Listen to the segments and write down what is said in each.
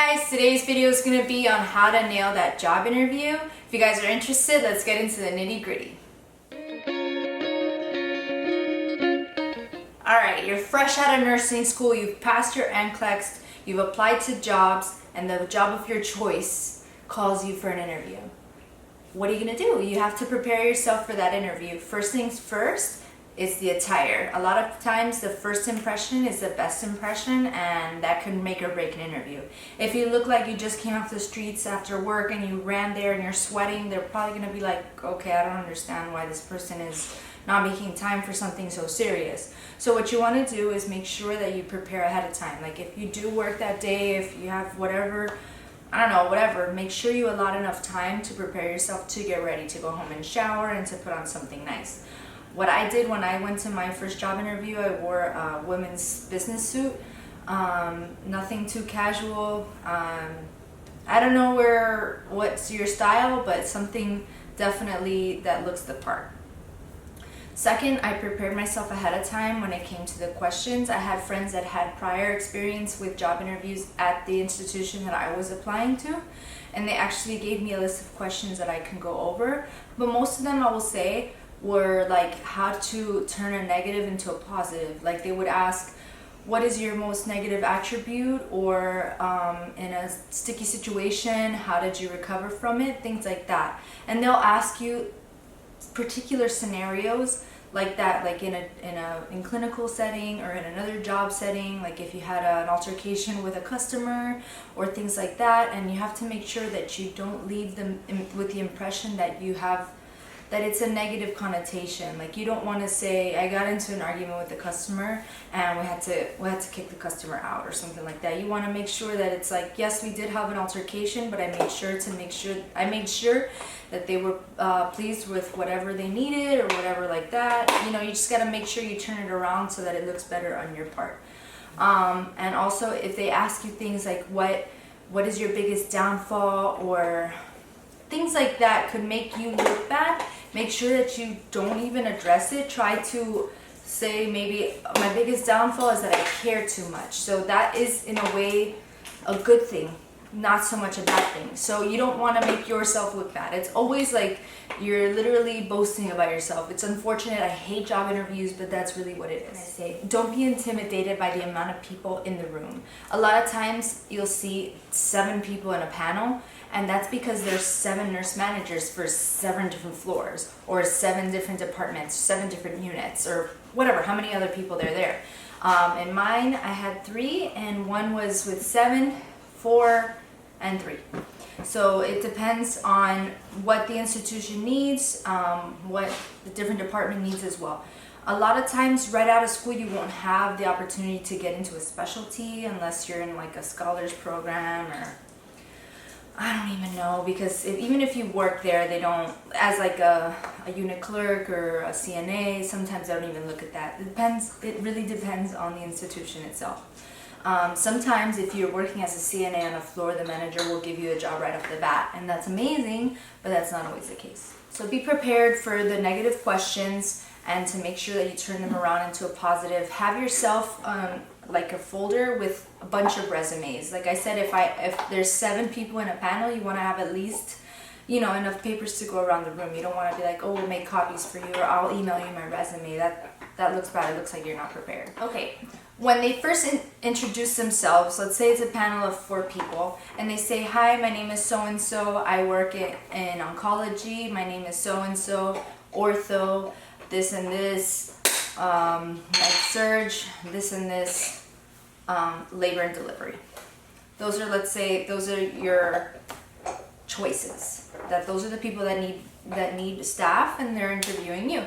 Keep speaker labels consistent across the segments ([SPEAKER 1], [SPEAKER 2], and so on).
[SPEAKER 1] guys, today's video is going to be on how to nail that job interview. If you guys are interested, let's get into the nitty-gritty. Alright, you're fresh out of nursing school, you've passed your NCLEX, you've applied to jobs, and the job of your choice calls you for an interview. What are you going to do? You have to prepare yourself for that interview. First things first is the attire. A lot of times the first impression is the best impression, and that can make or break an interview. If you look like you just came off the streets after work and you ran there and you're sweating, they're probably going to be like, okay, I don't understand why this person is not making time for something so serious. So what you want to do is make sure that you prepare ahead of time. Like if you do work that day, if you have whatever, I don't know, whatever, make sure you allot enough time to prepare yourself to get ready, to go home and shower and to put on something nice. What I did when I went to my first job interview, I wore a women's business suit, nothing too casual. I don't know what's your style, but something definitely that looks the part. Second, I prepared myself ahead of time when it came to the questions. I had friends that had prior experience with job interviews at the institution that I was applying to, and they actually gave me a list of questions that I can go over. But most of them, I will say, were like how to turn a negative into a positive. Like they would ask, what is your most negative attribute, or in a sticky situation, how did you recover from it, things like that. And they'll ask you particular scenarios like that, like in clinical setting or in another job setting, like if you had an altercation with a customer or things like that. And you have to make sure that you don't leave them with the impression that you have that it's a negative connotation. Like you don't want to say, I got into an argument with the customer and we had to kick the customer out or something like that. You want to make sure that it's like, yes, we did have an altercation, but I made sure that they were pleased with whatever they needed or whatever like that. You know, you just got to make sure you turn it around so that it looks better on your part. And also if they ask you things like what is your biggest downfall, or things like that could make you look bad, make sure that you don't even address it. Try to say, maybe my biggest downfall is that I care too much. So that is in a way a good thing, not so much a bad thing. So you don't want to make yourself look bad. It's always like you're literally boasting about yourself. It's unfortunate. I hate job interviews, but that's really what it is. I say, don't be intimidated by the amount of people in the room. A lot of times you'll see 7 people in a panel, and that's because there's 7 nurse managers for 7 different floors, or 7 different departments, 7 different units, or whatever, how many other people they're there. In mine, I had 3, and one was with 7, 4, and 3. So it depends on what the institution needs, what the different department needs as well. A lot of times right out of school you won't have the opportunity to get into a specialty unless you're in like a scholars program, or I don't even know, because even if you work there, they don't, as like a unit clerk or a CNA, sometimes they don't even look at that. It really depends on the institution itself. Sometimes if you're working as a CNA on a floor, the manager will give you a job right off the bat, and that's amazing, but that's not always the case. So be prepared for the negative questions, and to make sure that you turn them around into a positive. Have yourself like a folder with a bunch of resumes. Like I said, if there's 7 people in a panel, you want to have at least, you know, enough papers to go around the room. You don't want to be like, oh, we'll make copies for you, or I'll email you my resume. That looks bad. It looks like you're not prepared. Okay, when they first introduce themselves, let's say it's a panel of 4 people, and they say, hi, my name is so-and-so, I work in oncology, my name is so-and-so, ortho, this and this, med-surg, this and this, labor and delivery. Those are your choices. Those are the people that need staff, and they're interviewing you.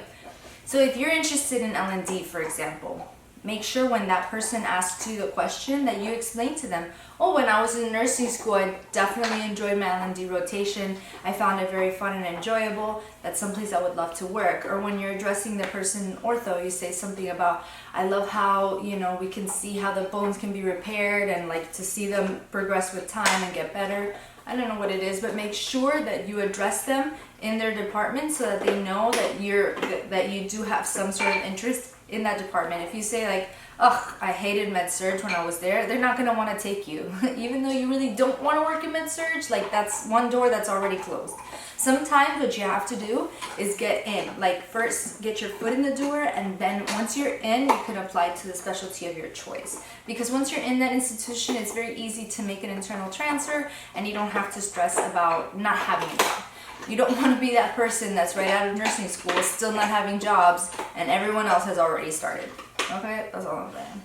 [SPEAKER 1] So if you're interested in L&D, for example, make sure when that person asks you the question that you explain to them, oh, when I was in nursing school, I definitely enjoyed my L&D rotation. I found it very fun and enjoyable. That's someplace I would love to work. Or when you're addressing the person in ortho, you say something about, I love how, you know, we can see how the bones can be repaired, and like to see them progress with time and get better. I don't know what it is, but make sure that you address them in their department so that they know that you do have some sort of interest in that department. If you say like, ugh, I hated med-surg when I was there, they're not gonna wanna take you. Even though you really don't wanna work in med-surg, like that's one door that's already closed. Sometimes what you have to do is get in. Like first get your foot in the door, and then once you're in, you can apply to the specialty of your choice. Because once you're in that institution, it's very easy to make an internal transfer, and you don't have to stress about not having a job. You don't want to be that person that's right out of nursing school, still not having jobs, and everyone else has already started. Okay, that's all I'm saying.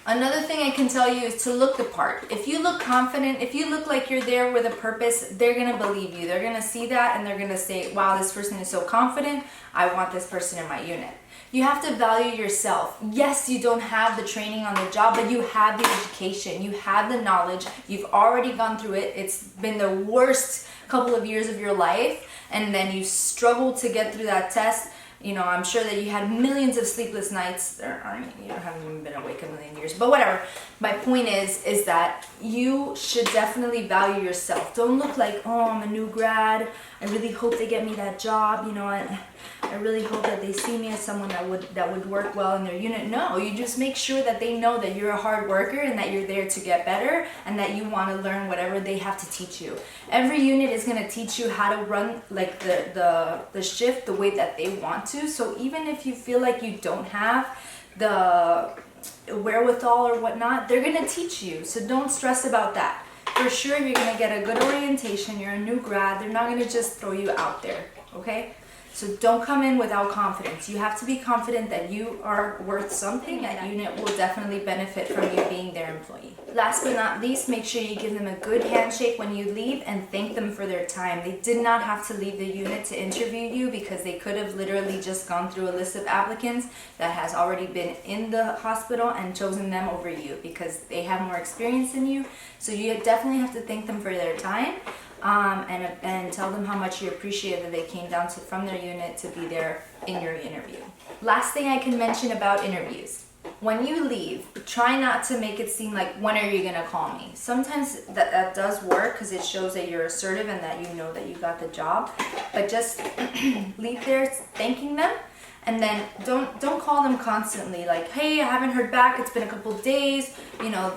[SPEAKER 1] Another thing I can tell you is to look the part. If you look confident, if you look like you're there with a purpose, they're going to believe you. They're going to see that and they're going to say, wow, this person is so confident. I want this person in my unit. You have to value yourself. Yes, you don't have the training on the job, but you have the education. You have the knowledge. You've already gone through it. It's been the worst couple of years of your life, and then you struggled to get through that test. You know, I'm sure that you had millions of sleepless nights. You haven't even been awake a million years, but whatever. My point is that you should definitely value yourself. Don't look like, oh, I'm a new grad. I really hope they get me that job. You know, I really hope that they see me as someone that would work well in their unit. No, you just make sure that they know that you're a hard worker and that you're there to get better and that you want to learn whatever they have to teach you. Every unit is going to teach you how to run like the shift the way that they want to. So even if you feel like you don't have the wherewithal or whatnot, they're going to teach you. So don't stress about that. For sure, you're going to get a good orientation. You're a new grad. They're not going to just throw you out there. Okay? So don't come in without confidence. You have to be confident that you are worth something. That unit will definitely benefit from you being their employee. Last but not least, make sure you give them a good handshake when you leave and thank them for their time. They did not have to leave the unit to interview you because they could have literally just gone through a list of applicants that has already been in the hospital and chosen them over you because they have more experience than you. So you definitely have to thank them for their time. And tell them how much you appreciate that they came down from their unit to be there in your interview. Last thing I can mention about interviews. When you leave, try not to make it seem like, when are you going to call me? Sometimes that does work because it shows that you're assertive and that you know that you got the job. But just leave there thanking them. And then don't call them constantly like, hey, I haven't heard back. It's been a couple of days. You know,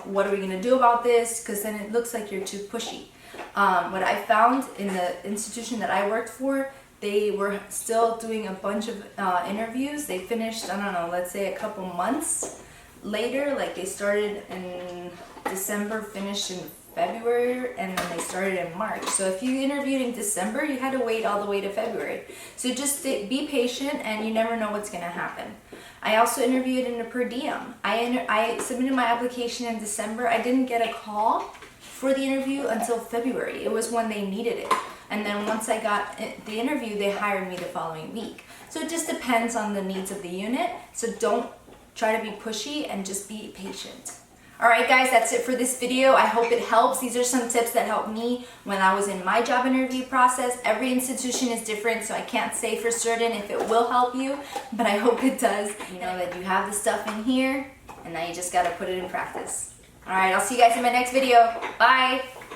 [SPEAKER 1] what are we going to do about this? Because then it looks like you're too pushy. What I found in the institution that I worked for, they were still doing a bunch of interviews. They finished, I don't know, let's say a couple months later. Like they started in December, finished in February, and then they started in March. So if you interviewed in December, you had to wait all the way to February. So just be patient, and you never know what's going to happen. I also interviewed in a per diem. I submitted my application in December. I didn't get a call for the interview until February. It was when they needed it. And then once I got the interview, they hired me the following week. So it just depends on the needs of the unit. So don't try to be pushy and just be patient. Alright guys, that's it for this video. I hope it helps. These are some tips that helped me when I was in my job interview process. Every institution is different, so I can't say for certain if it will help you, but I hope it does. You know that you have the stuff in here, and now you just gotta put it in practice. Alright, I'll see you guys in my next video. Bye!